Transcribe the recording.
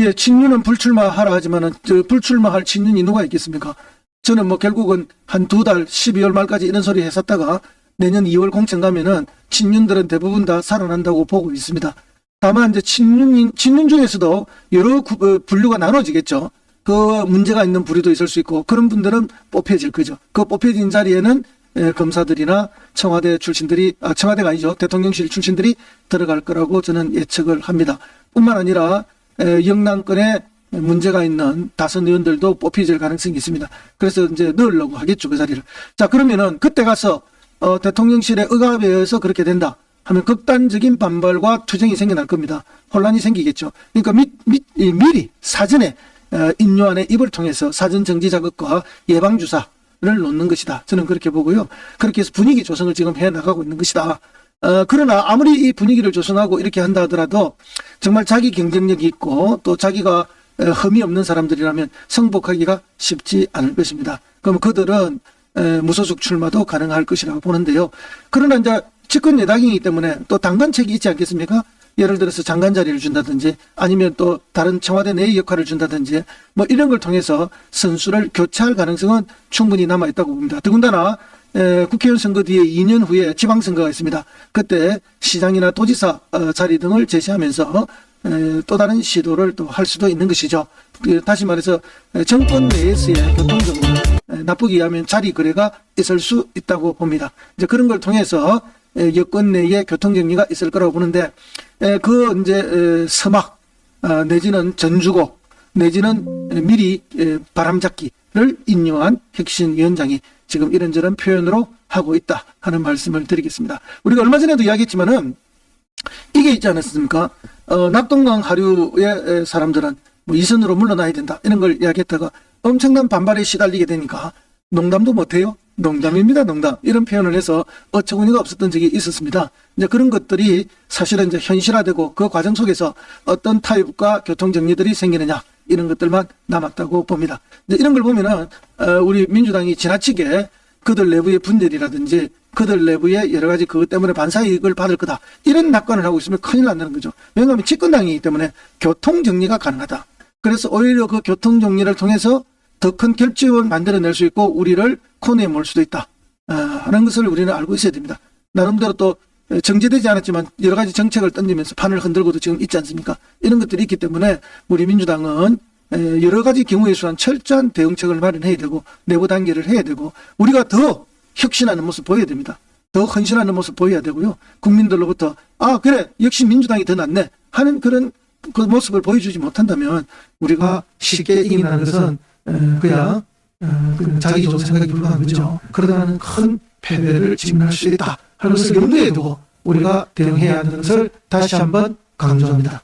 예, 친윤은 불출마하라 하지만은 불출마할 친윤이 누가 있겠습니까? 저는 뭐 결국은 한 2달 12월 말까지 이런 소리 했었다가 내년 2월 공천 가면은 친윤들은 대부분 다 살아난다고 보고 있습니다. 다만 이제 친윤 중에서도 여러 분류가 나눠지겠죠. 그 문제가 있는 부류도 있을 수 있고 그런 분들은 뽑혀질 거죠. 그 뽑혀진 자리에는 검사들이나 청와대 출신들이, 청와대가 아니죠. 대통령실 출신들이 들어갈 거라고 저는 예측을 합니다. 뿐만 아니라 영남권에 문제가 있는 다선 의원들도 뽑혀질 가능성이 있습니다. 그래서 이제 넣으려고 하겠죠, 그 자리를. 자, 그러면은 그때 가서 대통령실의 억압에 의해서 그렇게 된다 하면 극단적인 반발과 투쟁이 생겨날 겁니다. 혼란이 생기겠죠. 그러니까 미리 사전에 인요안의 입을 통해서 사전 정지 자극과 예방 주사를 놓는 것이다. 저는 그렇게 보고요. 그렇게 해서 분위기 조성을 지금 해 나가고 있는 것이다. 그러나 아무리 이 분위기를 조성하고 이렇게 한다 하더라도 정말 자기 경쟁력이 있고 또 자기가 흠이 없는 사람들이라면 승복하기가 쉽지 않을 것입니다. 그럼 그들은 무소속 출마도 가능할 것이라고 보는데요. 그러나 이제 집권 여당이기 때문에 또 당근책이 있지 않겠습니까? 예를 들어서 장관 자리를 준다든지 아니면 또 다른 청와대 내의 역할을 준다든지 뭐 이런 걸 통해서 선수를 교체할 가능성은 충분히 남아있다고 봅니다. 더군다나 국회의원 선거 뒤에 2년 후에 지방선거가 있습니다. 그때 시장이나 도지사 자리 등을 제시하면서 또 다른 시도를 또 할 수도 있는 것이죠. 다시 말해서 정권 내에서의 교통정보 나쁘게 하면 자리 거래가 있을 수 있다고 봅니다. 이제 그런 걸 통해서 여권 내에 교통정리가 있을 거라고 보는데 그 이제 서막 내지는 전주곡 내지는 미리 바람잡기를 인용한 혁신위원장이 지금 이런저런 표현으로 하고 있다 하는 말씀을 드리겠습니다. 우리가 얼마 전에도 이야기했지만은 이게 있지 않았습니까? 낙동강 하류의 사람들은 뭐 이선으로 물러나야 된다 이런 걸 이야기했다가 엄청난 반발에 시달리게 되니까 농담도 못해요. 농담입니다, 농담. 이런 표현을 해서 어처구니가 없었던 적이 있었습니다. 이제 그런 것들이 사실은 이제 현실화되고 그 과정 속에서 어떤 타협과 교통정리들이 생기느냐 이런 것들만 남았다고 봅니다. 이제 이런 걸 보면은 우리 민주당이 지나치게 그들 내부의 분열이라든지 그들 내부의 여러 가지 그것 때문에 반사이익을 받을 거다 이런 낙관을 하고 있으면 큰일 난다는 거죠. 왜냐하면 집권당이기 때문에 교통정리가 가능하다. 그래서 오히려 그 교통정리를 통해서 더 큰 결집을 만들어낼 수 있고 우리를 코너에 몰 수도 있다 하는 것을 우리는 알고 있어야 됩니다. 나름대로 또 정제되지 않았지만 여러 가지 정책을 던지면서 판을 흔들고도 지금 있지 않습니까? 이런 것들이 있기 때문에 우리 민주당은 여러 가지 경우에 수한 철저한 대응책을 마련해야 되고 내부 단계를 해야 되고 우리가 더 혁신하는 모습 보여야 됩니다. 더 헌신하는 모습 보여야 되고요. 국민들로부터 그래 역시 민주당이 더 낫네 하는 그런 그 모습을 보여주지 못한다면 우리가 쉽게 이긴다는 것은 그냥 자기 좋은 생각이 불과한 거죠. 그러다는 큰 패배를 직면할 수 있다 하는 것을 염두에 두고 우리가 대응해야 하는 것을 다시 한번 강조합니다.